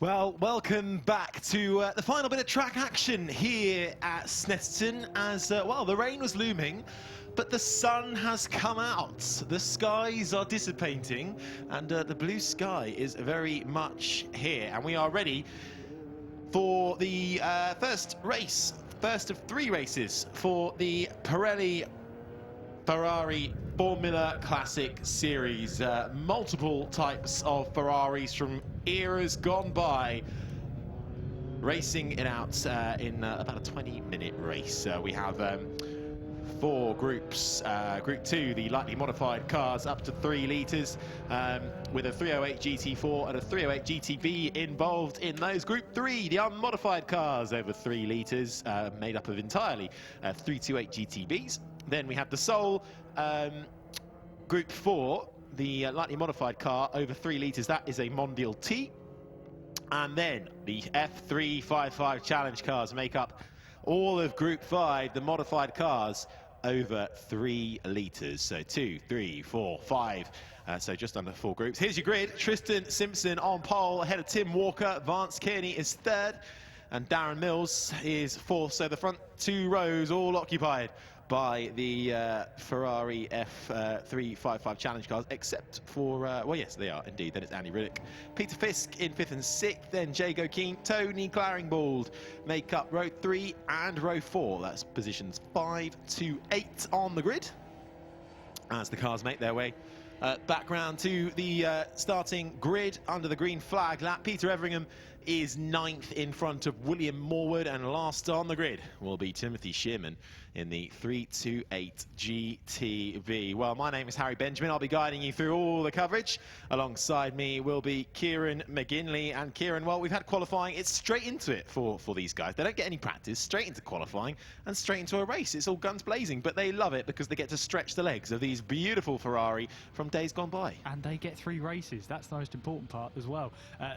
Well, welcome back to the final bit of track action here at Snetterton as, well, the rain was looming, but the sun has come out. The skies are dissipating and the blue sky is very much here. And we are ready for the first of three races for the Pirelli Ferrari Formula Classic Series. Multiple types of Ferraris from eras gone by, racing it out in about a 20-minute race. We have four groups. Group 2, the lightly modified cars up to 3 litres, with a 308 GT4 and a 308 GTB involved in those. Group 3, the unmodified cars over 3 litres, made up of entirely 328 GTBs. Then we have the sole Group 4, the lightly modified car over 3 litres, that is a Mondial T. And then the F355 Challenge cars make up all of Group 5, the modified cars over 3 litres. So 2, 3, 4, 5, so just under 4 groups. Here's your grid. Tristan Simpson on pole ahead of Tim Walker. Vance Kearney is 3rd and Darren Mills is 4th. So the front 2 rows all occupied by the Ferrari F355 Challenge cars, except for, well, yes, they are indeed. Then it's Andy Riddick. Peter Fisk in 5th and 6th, then Jago Keen, Tony Claringbould make up row 3 and row 4. That's positions 5 to 8 on the grid as the cars make their way back round to the starting grid under the green flag lap. Peter Everingham is 9th in front of William Morwood, and last on the grid will be Timothy Shearman in the 328 GTV. Well, my name is Harry Benjamin. I'll be guiding you through all the coverage. Alongside me will be Kieran McGinley. And Kieran, well, we've had qualifying. It's straight into it for these guys. They don't get any practice, straight into qualifying and straight into a race. It's all guns blazing, but they love it because they get to stretch the legs of these beautiful Ferrari from days gone by. And they get 3 races. That's the most important part as well.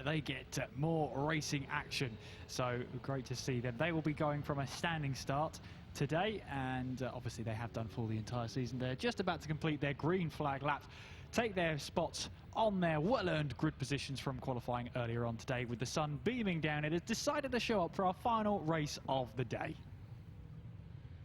They get more racing action, so great to see them. They will be going from a standing start today, and obviously they have done for the entire season. They're just about to complete their green flag lap, take their spots on their well-earned grid positions from qualifying earlier on today. With the sun beaming down, it has decided to show up for our final race of the day.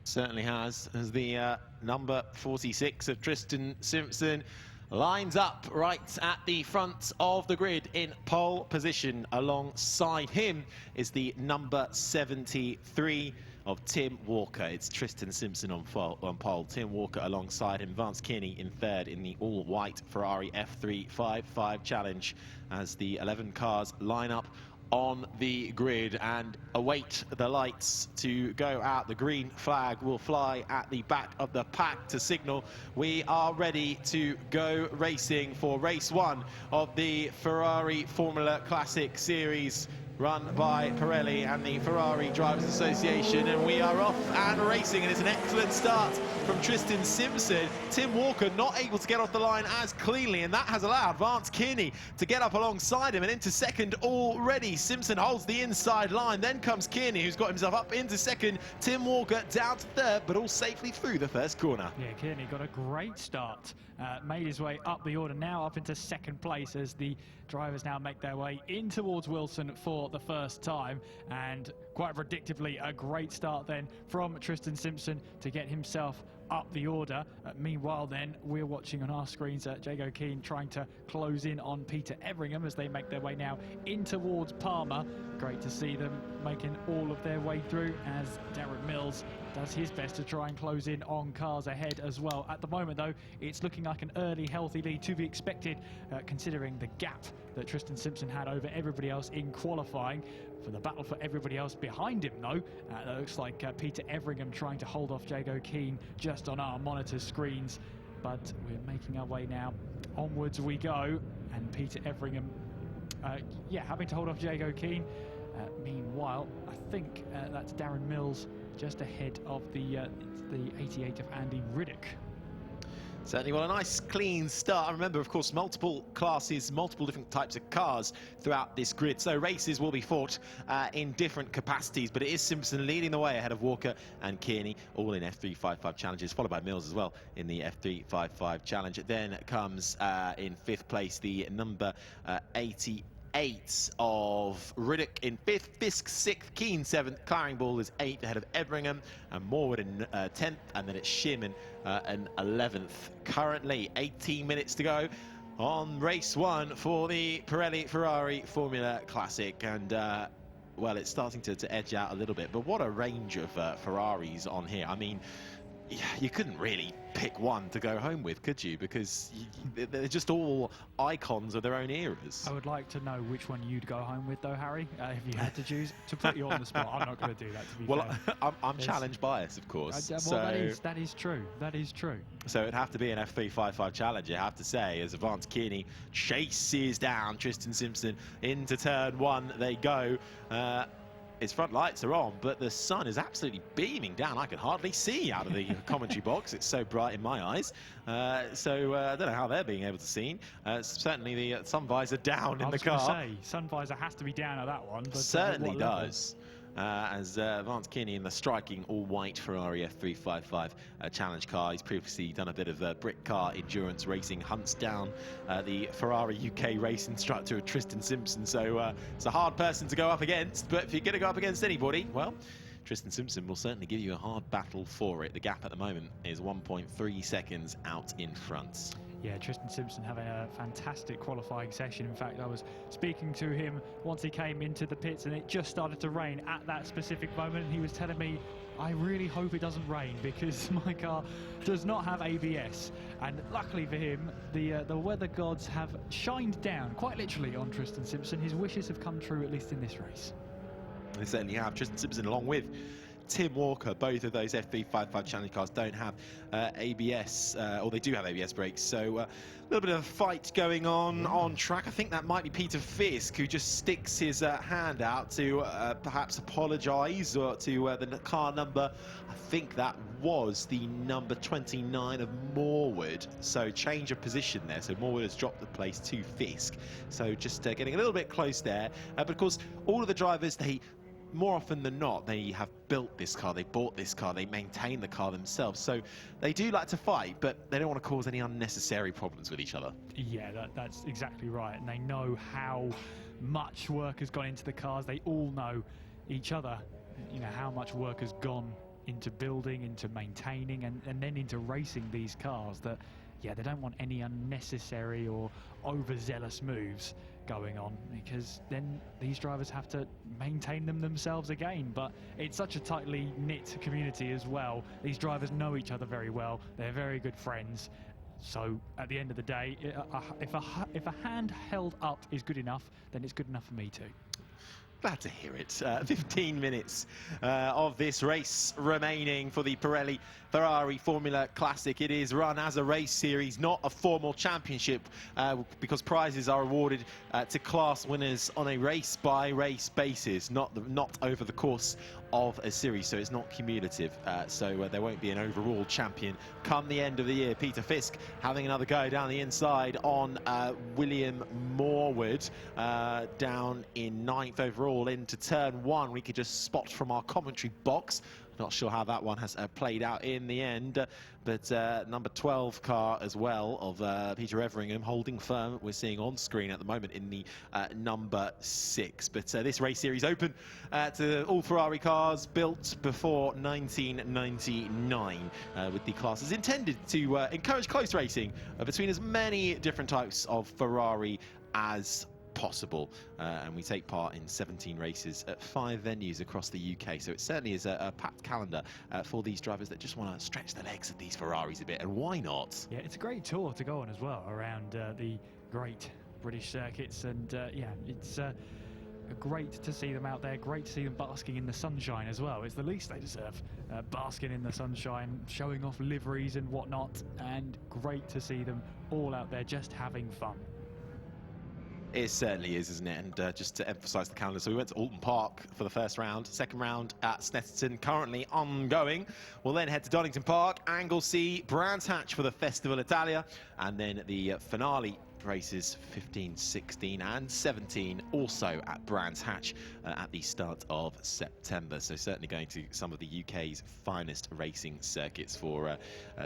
Certainly has, as the number 46 of Tristan Simpson lines up right at the front of the grid in pole position. Alongside him is the number 73 of Tim Walker. It's Tristan Simpson on pole. Tim Walker alongside him. Vance Kearney in 3rd in the all-white Ferrari F355 Challenge as the 11 cars line up on the grid and await the lights to go out. The green flag will fly at the back of the pack to signal we are ready to go racing for race 1 of the Ferrari Formula Classic Series, run by Pirelli and the Ferrari Drivers Association, and we are off and racing, and it's an excellent start from Tristan Simpson. Tim Walker not able to get off the line as cleanly, and that has allowed Vance Kearney to get up alongside him and into 2nd already. Simpson holds the inside line, then comes Kearney, who's got himself up into 2nd. Tim Walker down to 3rd, but all safely through the first corner. Yeah, Kearney got a great start, made his way up the order, now up into 2nd place as the drivers now make their way in towards Wilson for the first time. And quite predictably, a great start then from Tristan Simpson to get himself up the order. Meanwhile then, we're watching on our screens Jago Keen trying to close in on Peter Everingham as they make their way now in towards Palmer. Great to see them making all of their way through as Darren Mills does his best to try and close in on cars ahead as well. At the moment though, it's looking like an early healthy lead to be expected, considering the gap that Tristan Simpson had over everybody else in qualifying. For the battle for everybody else behind him though, it looks like Peter Everingham trying to hold off Jago Keen just on our monitor screens. But we're making our way now, onwards we go, and Peter Everingham having to hold off Jago Keen. Meanwhile, I think that's Darren Mills just ahead of the 88 of Andy Riddick. Certainly, well, a nice clean start. I remember, of course, multiple classes, multiple different types of cars throughout this grid. So races will be fought in different capacities, but it is Simpson leading the way ahead of Walker and Kearney, all in F355 challenges, followed by Mills as well in the F355 challenge. Then comes in 5th place the number 88 8 of Riddick in 5th, Fisk 6th, Keane 7th, Claringball is 8th ahead of Everingham, and Morwood in 10th, and then it's Shearman in 11th. Currently 18 minutes to go on race 1 for the Pirelli Ferrari Formula Classic, and well, it's starting to edge out a little bit, but what a range of Ferraris on here. I mean, you couldn't really pick one to go home with, could you? Because they're just all icons of their own eras. I would like to know which one you'd go home with, though, Harry, if you had to choose. To put you on the spot, I'm not going to do that, to be fair. I'm challenge bias, of course. Well, so, that is true. That is true. So it'd have to be an F355 challenge, I have to say, as Vance Kearney chases down Tristan Simpson into turn 1. They go. His front lights are on, but the sun is absolutely beaming down. I can hardly see out of the commentary box. It's so bright in my eyes. So I don't know how they're being able to see. Certainly the sun visor down in the car. I was going to say, sun visor has to be down at that one. But certainly does. As Vance Kearney in the striking all-white Ferrari F355 challenge car. He's previously done a bit of brick car endurance racing, hunts down the Ferrari UK race instructor Tristan Simpson. So it's a hard person to go up against, but if you're going to go up against anybody, well, Tristan Simpson will certainly give you a hard battle for it. The gap at the moment is 1.3 seconds out in front. Yeah, Tristan Simpson having a fantastic qualifying session. In fact, I was speaking to him once he came into the pits and it just started to rain at that specific moment, and he was telling me, I really hope it doesn't rain because my car does not have ABS. And luckily for him, the weather gods have shined down, quite literally, on Tristan Simpson. His wishes have come true, at least in this race. They certainly have. Tristan Simpson along with Tim Walker, both of those F355 challenge cars don't have ABS, or they do have ABS brakes, so a little bit of a fight going on track. I think that might be Peter Fisk, who just sticks his hand out to perhaps apologise to the car number. I think that was the number 29 of Morwood, so change of position there. So Morwood has dropped the place to Fisk, so just getting a little bit close there. But of course, all of the drivers, more often than not, they have built this car, they bought this car, they maintain the car themselves. So they do like to fight, but they don't want to cause any unnecessary problems with each other. Yeah, that's exactly right. And they know how much work has gone into the cars. They all know each other, you know, how much work has gone into building, into maintaining, and then into racing these cars. That, yeah, they don't want any unnecessary or overzealous moves going on, because then these drivers have to maintain them themselves again. But it's such a tightly knit community as well. These drivers know each other very well. They're very good friends. So at the end of the day, if a hand held up is good enough, then it's good enough for me too. Glad to hear it. 15 minutes of this race remaining for the Pirelli Ferrari Formula Classic. It is run as a race series, not a formal championship, because prizes are awarded to class winners on a race-by-race basis, not over the course of a series, so it's not cumulative. So there won't be an overall champion come the end of the year. Peter Fisk having another go down the inside on William Morwood, down in 9th overall into turn 1. We could just spot from our commentary box. Not sure how that one has played out in the end, but number 12 car as well of Peter Everingham holding firm. We're seeing on screen at the moment in the number 6. But this race series open to all Ferrari cars built before 1999, with the classes intended to encourage close racing between as many different types of Ferrari as possible, and we take part in 17 races at 5 venues across the UK, so it certainly is a packed calendar for these drivers that just want to stretch the legs of these Ferraris a bit, and why not? Yeah, it's a great tour to go on as well around the great British circuits, and yeah, it's great to see them out there, great to see them basking in the sunshine as well. It's the least they deserve, basking in the sunshine, showing off liveries and whatnot, and great to see them all out there just having fun. It certainly is, isn't it? And just to emphasise the calendar, so we went to Alton Park for the first round, second round at Snetterton, currently ongoing. We'll then head to Donington Park, Anglesey, Brands Hatch for the Festival Italia, and then the finale races 15, 16 and 17 also at Brands Hatch at the start of September. So certainly going to some of the UK's finest racing circuits for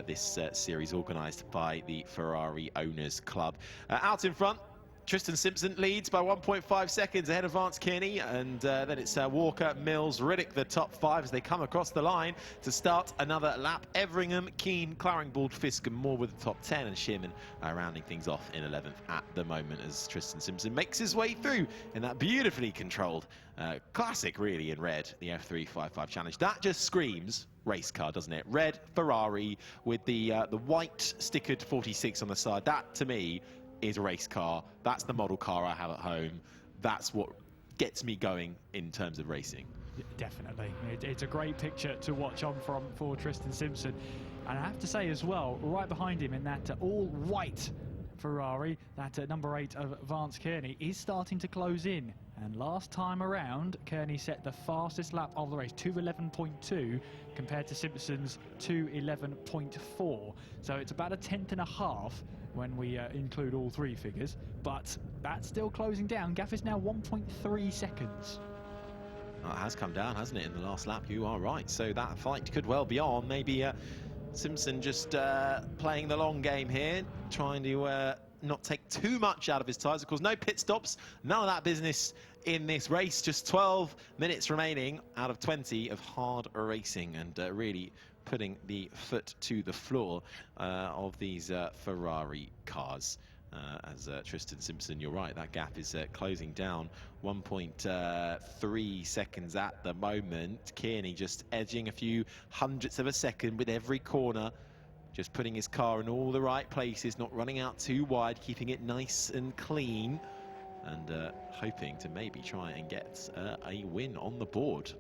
this series organised by the Ferrari Owners Club. Out in front, Tristan Simpson leads by 1.5 seconds ahead of Vance Kearney, and then it's Walker, Mills, Riddick, the top 5 as they come across the line to start another lap. Everingham, Keane, Claringbould, Fisk and Moore with the top 10, and Shearman rounding things off in 11th at the moment as Tristan Simpson makes his way through in that beautifully controlled classic, really, in red, the F355 Challenge. That just screams race car, doesn't it? Red Ferrari with the white stickered 46 on the side. That, to me, is a race car. That's the model car I have at home. That's what gets me going in terms of racing. Definitely. It's a great picture to watch on for Tristan Simpson. And I have to say as well, right behind him in that all-white Ferrari, that number 8 of Vance Kearney is starting to close in. And last time around, Kearney set the fastest lap of the race, 2:11.2, compared to Simpson's 2:11.4. So it's about a 10th and a half when we include all 3 figures. But that's still closing down. Gap is now 1.3 seconds. Well, it has come down, hasn't it, in the last lap? You are right. So that fight could well be on. Maybe Simpson just playing the long game here, trying to not take too much out of his tyres. Of course, no pit stops, none of that business in this race. Just 12 minutes remaining out of 20 of hard racing, and really putting the foot to the floor of these Ferrari cars. As Tristan Simpson, you're right, that gap is closing down. 1.3 seconds at the moment. Kearney just edging a few hundredths of a second with every corner. Just putting his car in all the right places, not running out too wide, keeping it nice and clean, and hoping to maybe try and get a win on the board.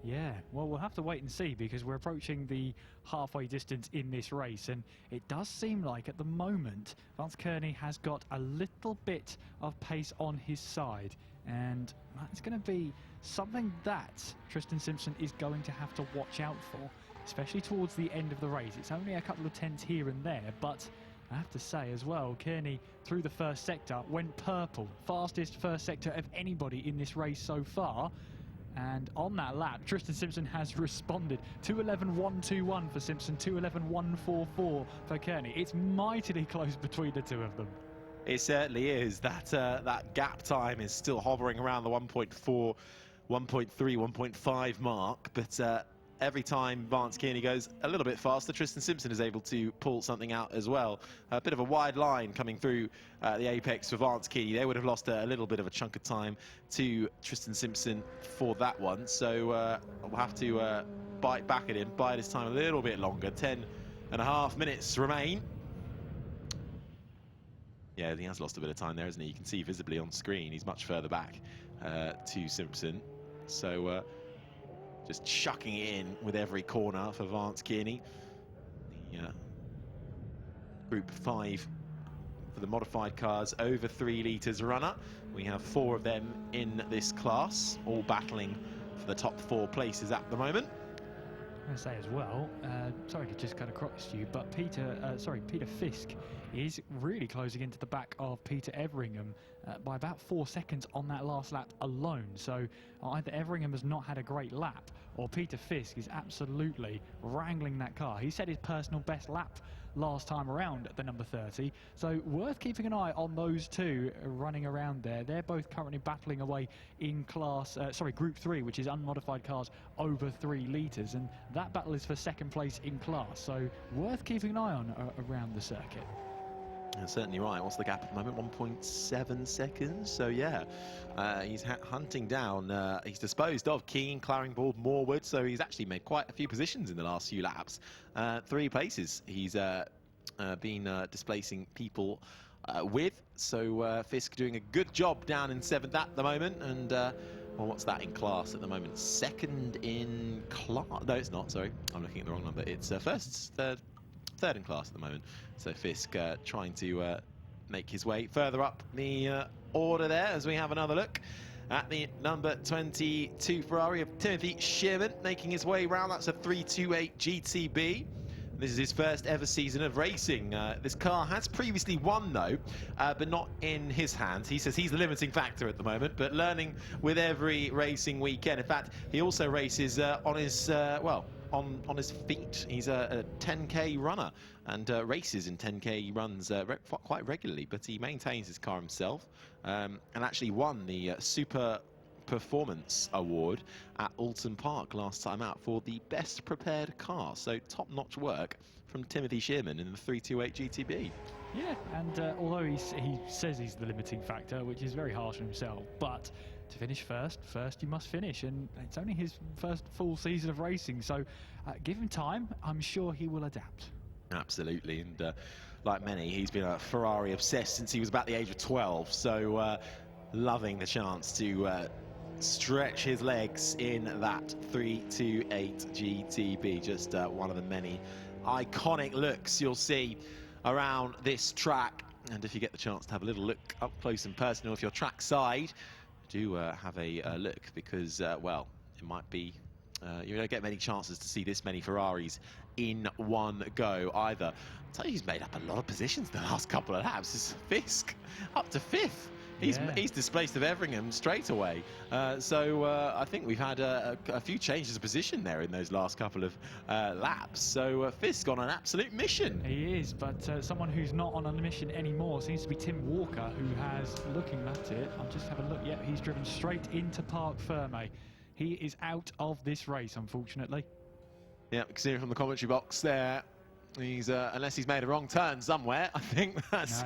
Yeah, well, we'll have to wait and see, because we're approaching the halfway distance in this race, and it does seem like at the moment Vance Kearney has got a little bit of pace on his side, and it's going to be something that Tristan Simpson is going to have to watch out for, especially towards the end of the race. It's only a couple of tenths here and there, but I have to say as well, Kearney through the first sector went purple, fastest first sector of anybody in this race so far. And on that lap, Tristan Simpson has responded. 2:11.121 for Simpson, 2:11.144 for Kearney. It's mightily close between the two of them. It certainly is. That gap time is still hovering around the 1.4, 1.3, 1.5 mark, but every time Vance Kearney goes a little bit faster, Tristan Simpson is able to pull something out as well. A bit of a wide line coming through the apex for Vance Kearney. They would have lost a little bit of a chunk of time to Tristan Simpson for that one. So we'll have to bite back at him, bide his time a little bit longer. 10.5 minutes remain. Yeah, he has lost a bit of time there, hasn't he? You can see visibly on screen he's much further back to Simpson. So just chucking it in with every corner for Vance Kearney. The Group 5 for the modified cars, over 3 litres runner. We have 4 of them in this class, all battling for the top 4 places at the moment. I'm going to say as well, sorry to just cut across you, but Peter Fisk is really closing into the back of Peter Everingham by about 4 seconds on that last lap alone. So either Everingham has not had a great lap, or Peter Fisk is absolutely wrangling that car. He set his personal best lap last time around at the number 30, so worth keeping an eye on those two running around there. They're both currently battling away in class, Group 3, which is unmodified cars over 3 litres, and that battle is for second place in class, so worth keeping an eye on around the circuit. You're certainly right. What's the gap at the moment? 1.7 seconds. So yeah, he's hunting down. He's disposed of Keane, Claringbould, Moorwood. So he's actually made quite a few positions in the last few laps. 3 places he's been displacing people with. So Fisk doing a good job down in 7th at the moment. And well, what's that in class at the moment? 2nd in class. No, it's not. Sorry, I'm looking at the wrong number. It's third in class at the moment. So Fisk trying to make his way further up the order there, as we have another look at the number 22 Ferrari of Timothy Shearman, making his way round. That's a 328 GTB. This is his first ever season of racing. This car has previously won, though, but not in his hands. He says he's the limiting factor at the moment, but learning with every racing weekend. In fact, he also races on on his feet. He's a 10k runner and races in 10k runs quite regularly, but he maintains his car himself and actually won the Super Performance Award at Alton Park last time out for the best prepared car. So top-notch work from Timothy Shearman in the 328 GTB. Yeah, and although he says he's the limiting factor, which is very harsh on himself, but to finish first you must finish, and it's only his first full season of racing, so give him time. I'm sure he will adapt. Absolutely, and like many, he's been a Ferrari obsessed since he was about the age of 12, so loving the chance to stretch his legs in that 328 GTB. Just one of the many iconic looks you'll see around this track, and if you get the chance to have a little look up close and personal, if you're trackside, do have a look, because well, it might be you don't get many chances to see this many Ferraris in one go either. I'll tell you, he's made up a lot of positions the last couple of laps. It's Fisk up to 5th. He's displaced of Everingham straight away. So I think we've had a few changes of position there in those last couple of laps. So Fisk on an absolute mission. He is, but someone who's not on a mission anymore seems to be Tim Walker, who has, looking at it, I'll just have a look, yep, he's driven straight into Parc Fermé. He is out of this race, unfortunately. Yeah, we can see him from the commentary box there. He's unless he's made a wrong turn somewhere, I think that's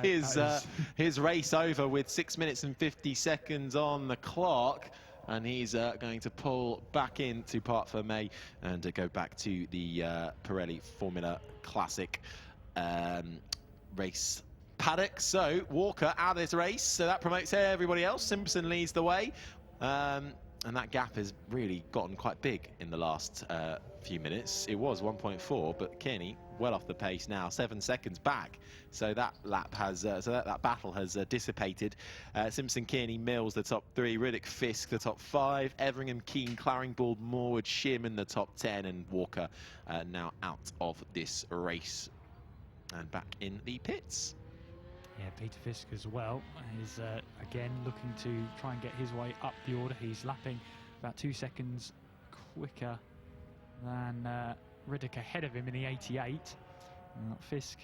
his race over with 6 minutes and 50 seconds on the clock, and he's going to pull back into Parc Fermé and go back to the Pirelli Formula Classic race paddock. So Walker out of this race, so that promotes everybody else. Simpson leads the way, and that gap has really gotten quite big in the last few minutes. It was 1.4, but Kearney well off the pace now, 7 seconds back. So that lap has, that battle has dissipated. Simpson, Kearney, Mills, the top 3. Riddick, Fisk, the top 5. Everingham, Keane, Claringbould, Morwood, Shearman, the top 10. And Walker now out of this race and back in the pits. Yeah, Peter Fisk as well is again looking to try and get his way up the order. He's lapping about 2 seconds quicker than Riddick ahead of him in the 88. Fisk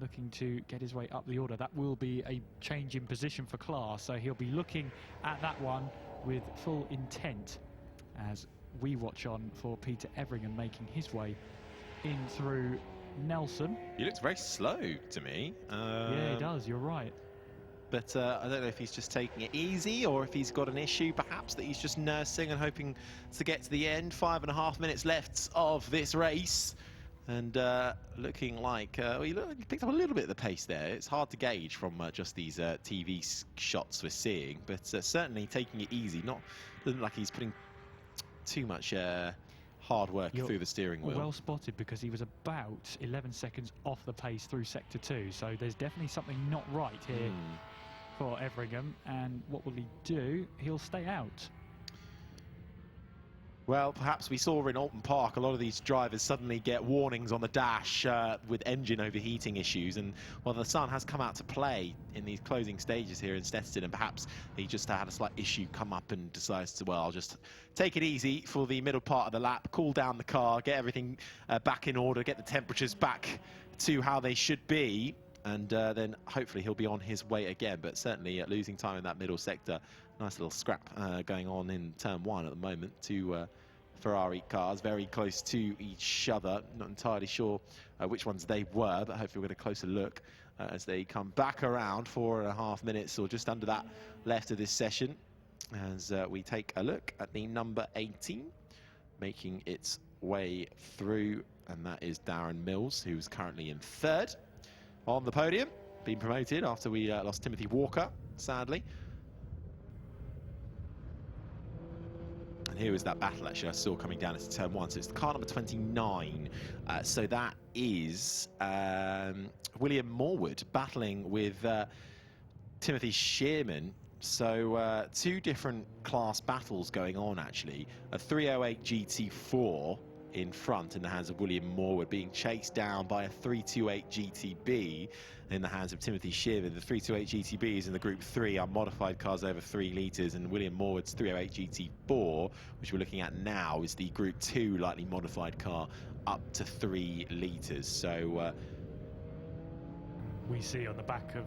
looking to get his way up the order. That will be a change in position for class, so he'll be looking at that one with full intent as we watch on for Peter Everingham making his way in through Nelson. He looks very slow to me. Yeah, he does, you're right. But I don't know if he's just taking it easy or if he's got an issue perhaps that he's just nursing and hoping to get to the end. 5.5 minutes left of this race, and looking like well, he picked up a little bit of the pace there. It's hard to gauge from just these TV shots we're seeing, but certainly taking it easy. Doesn't look like he's putting too much hard work through the steering wheel. Well spotted, because he was about 11 seconds off the pace through sector 2, so there's definitely something not right here for Everingham. And what will he do? He'll stay out. Well, perhaps we saw in Alton Park a lot of these drivers suddenly get warnings on the dash with engine overheating issues, and well, the sun has come out to play in these closing stages here in Snetterton, and perhaps he just had a slight issue come up and decides to, well, I'll just take it easy for the middle part of the lap, cool down the car, get everything back in order, get the temperatures back to how they should be, and then hopefully he'll be on his way again. But certainly losing time in that middle sector. Nice little scrap going on in turn 1 at the moment. Two Ferrari cars very close to each other. Not entirely sure which ones they were, but hopefully we'll get a closer look as they come back around. 4.5 minutes or just under that left of this session, as we take a look at the number 18 making its way through, and that is Darren Mills, who's currently in 3rd on the podium, being promoted after we lost Timothy Walker, sadly. And here is that battle actually I saw coming down into turn 1. So it's the car number 29. So that is William Morwood battling with Timothy Shearman. So 2 different class battles going on actually. A 308 GT4 in front in the hands of William Morwood, being chased down by a 328 GTB in the hands of Timothy Shearman. The 328 GTB is in the Group 3, unmodified cars over 3 litres, and William Morwood's 308 GT4, which we're looking at now, is the Group 2 lightly modified car up to 3 litres. So we see on the back of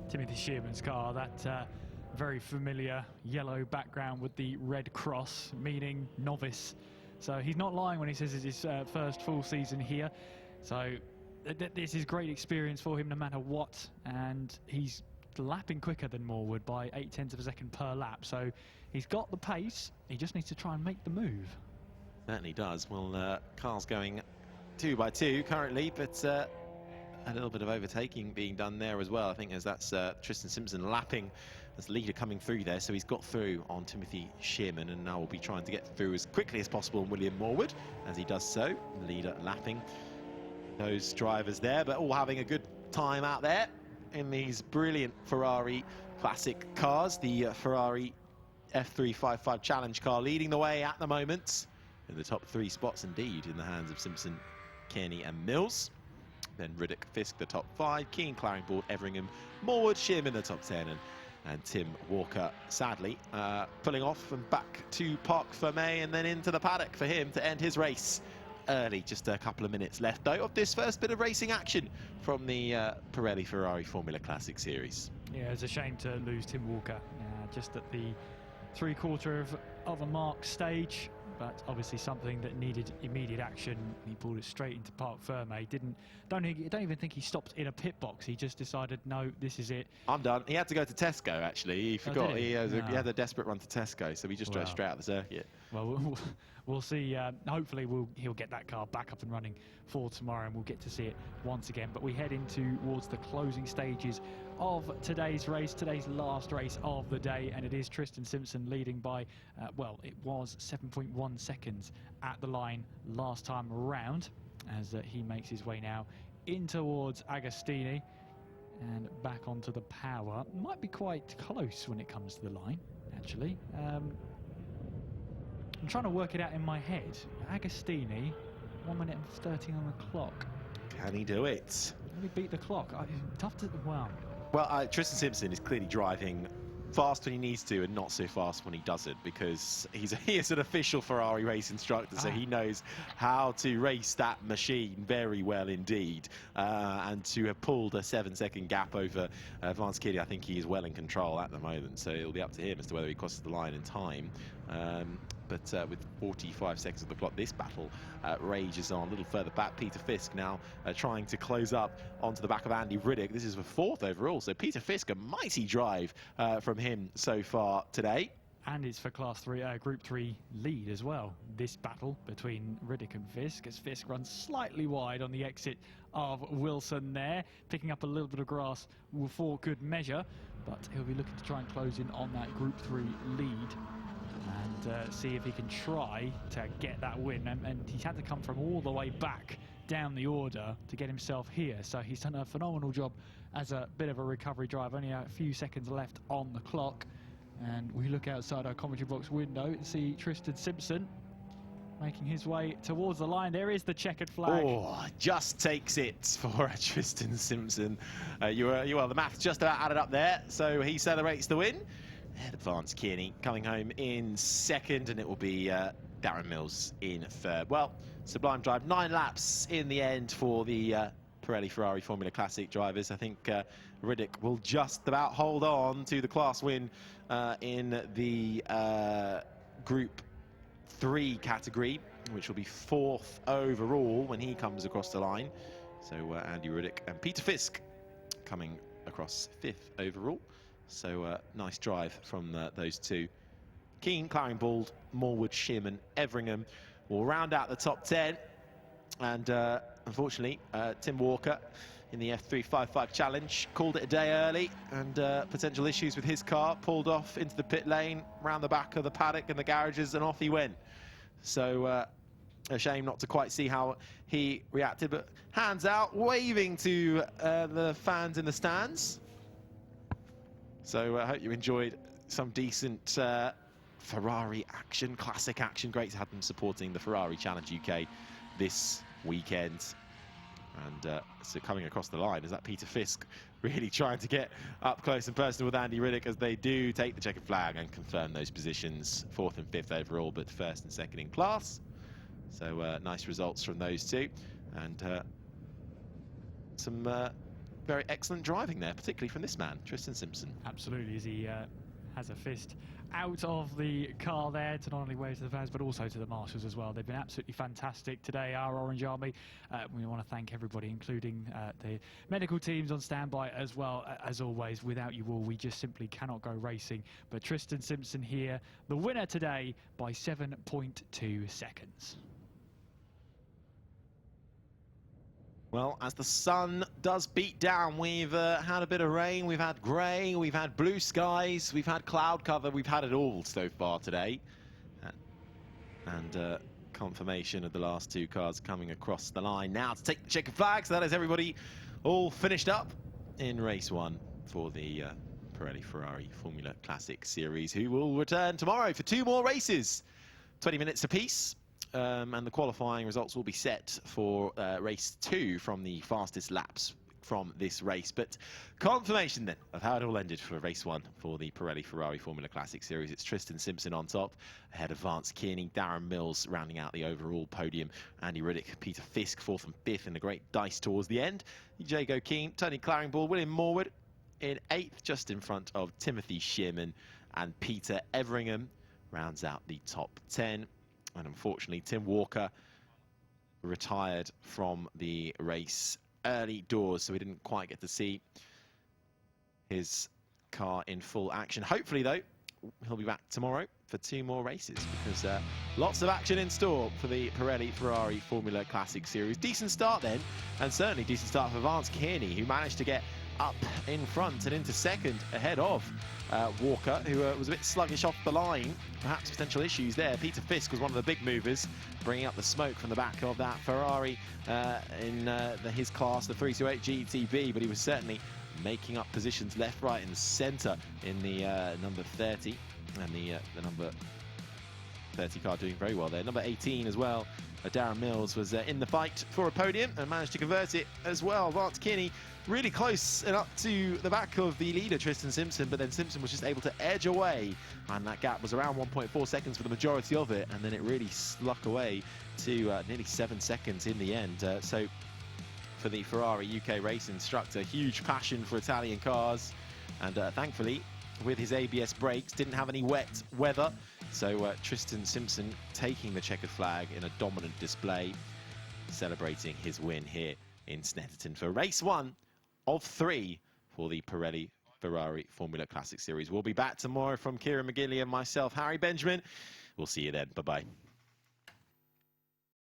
Timothy Shearman's car that very familiar yellow background with the red cross, meaning novice. So he's not lying when he says it's his first full season here. So this is great experience for him no matter what, and he's lapping quicker than Morwood by 0.8 of a second per lap. So he's got the pace, he just needs to try and make the move. Certainly does. Well, cars going 2 by 2 currently, but a little bit of overtaking being done there as well. I think as that's Tristan Simpson lapping as leader coming through there, so he's got through on Timothy Shearman, and now will be trying to get through as quickly as possible on William Morwood as he does so. The leader lapping those drivers there, but all having a good time out there in these brilliant Ferrari classic cars. The Ferrari F355 Challenge car leading the way at the moment in the top 3 spots indeed, in the hands of Simpson, Kearney and Mills. Then Riddick, Fisk the top 5, Keane, Claringboard, Everingham, Morwood, Shearman the top 10, and Tim Walker, sadly, pulling off and back to Parc Fermé and then into the paddock for him to end his race early. Just a couple of minutes left, though, of this first bit of racing action from the Pirelli Ferrari Formula Classic Series. Yeah, it's a shame to lose Tim Walker, just at the 3/4 of a mark stage, but obviously something that needed immediate action. He pulled it straight into Parc Fermé. Don't even think he stopped in a pit box. He just decided, no, this is it. I'm done. He had to go to Tesco, actually. He forgot. Oh, he had a desperate run to Tesco, so he just drove straight out of the circuit. Well, we'll see. Hopefully he'll get that car back up and running for tomorrow, and we'll get to see it once again. But we head towards the closing stages of today's race, today's last race of the day, and it is Tristan Simpson leading by, well, it was 7.1 seconds at the line last time around, as he makes his way now in towards Agostini and back onto the power. Might be quite close when it comes to the line, actually. I'm trying to work it out in my head. Agostini, 1 minute and 13 on the clock. Can he do it? Let me beat the clock. Tough to, wow. Well, Tristan Simpson is clearly driving fast when he needs to and not so fast when he doesn't, because he is an official Ferrari race instructor, so he knows how to race that machine very well indeed. And to have pulled a 7-second gap over Vance Kiddie, I think he is well in control at the moment, so it'll be up to him as to whether he crosses the line in time. But with 45 seconds of the clock, this battle rages on. A little further back, Peter Fisk now trying to close up onto the back of Andy Riddick. This is the 4th overall, so Peter Fisk, a mighty drive from him so far today. And it's for Class 3, Group 3 lead as well. This battle between Riddick and Fisk, as Fisk runs slightly wide on the exit of Wilson there, picking up a little bit of grass for good measure, but he'll be looking to try and close in on that Group 3 lead and see if he can try to get that win. And he's had to come from all the way back down the order to get himself here, so he's done a phenomenal job as a bit of a recovery drive. Only a few seconds left on the clock, and we look outside our commentary box window and see Tristan Simpson making his way towards the line. There is the checkered flag. Oh, just takes it for Tristan Simpson. The maths just about added up there, so he celebrates the win. Advanced Kearney coming home in 2nd, and it will be Darren Mills in 3rd. Well, sublime drive, 9 laps in the end for the Pirelli Ferrari Formula Classic drivers. I think Riddick will just about hold on to the class win in the Group 3 category, which will be 4th overall when he comes across the line. So Andy Riddick and Peter Fisk coming across 5th overall. So nice drive from those two. Keane, Claringbould, Morwood, Shearman, Everingham will round out the top 10. And unfortunately, Tim Walker in the F355 Challenge called it a day early, and potential issues with his car, pulled off into the pit lane, round the back of the paddock and the garages, and off he went. So a shame not to quite see how he reacted, but hands out, waving to the fans in the stands. So I hope you enjoyed some decent Ferrari action, classic action. Great to have them supporting the Ferrari Challenge UK this weekend. And so coming across the line, is that Peter Fisk really trying to get up close and personal with Andy Riddick, as they do take the checkered flag and confirm those positions, 4th and 5th overall, but 1st and 2nd in class. So nice results from those two, and some very excellent driving there, particularly from this man, Tristan Simpson. Absolutely, as he has a fist out of the car there to not only wave to the fans but also to the marshals as well. They've been absolutely fantastic today, our Orange Army. We want to thank everybody, including the medical teams on standby as well. As always, without you all, we just simply cannot go racing. But Tristan Simpson here, the winner today by 7.2 seconds. Well, as the sun does beat down, we've had a bit of rain, we've had grey, we've had blue skies, we've had cloud cover, we've had it all so far today. And confirmation of the last two cars coming across the line now to take the checkered flag. So that is everybody all finished up in race 1 for the Pirelli Ferrari Formula Classic Series, who will return tomorrow for 2 more races, 20 minutes apiece. And the qualifying results will be set for race 2 from the fastest laps from this race. But confirmation then of how it all ended for race 1 for the Pirelli Ferrari Formula Classic Series. It's Tristan Simpson on top, ahead of Vance Kearney, Darren Mills rounding out the overall podium, Andy Riddick, Peter Fisk 4th and 5th in the great dice towards the end, Jago Keane, Tony Claringboard, William Morwood in 8th, just in front of Timothy Shearman, and Peter Everingham rounds out the top 10. And unfortunately, Tim Walker retired from the race early doors, so we didn't quite get to see his car in full action. Hopefully, though, he'll be back tomorrow for 2 more races, because lots of action in store for the Pirelli Ferrari Formula Classic Series. Decent start then, and certainly decent start for Vance Kearney, who managed to get up in front and into 2nd ahead of Walker, who was a bit sluggish off the line. Perhaps potential issues there. Peter Fisk was one of the big movers, bringing up the smoke from the back of that Ferrari in his class, the 328 GTB, but he was certainly making up positions left, right and centre in the number 30, and the number 30 car doing very well there. Number 18 as well, Darren Mills, was in the fight for a podium and managed to convert it as well. Vance Kearney really close and up to the back of the leader, Tristan Simpson, but then Simpson was just able to edge away, and that gap was around 1.4 seconds for the majority of it, and then it really sluck away to nearly 7 seconds in the end. So for the Ferrari UK race instructor, huge passion for Italian cars, and thankfully with his ABS brakes didn't have any wet weather, so Tristan Simpson taking the checkered flag in a dominant display, celebrating his win here in Snetterton for race 1 of 3 for the Pirelli Ferrari Formula Classic Series. We'll be back tomorrow from Kieran McGilly and myself, Harry Benjamin. We'll see you then. Bye-bye.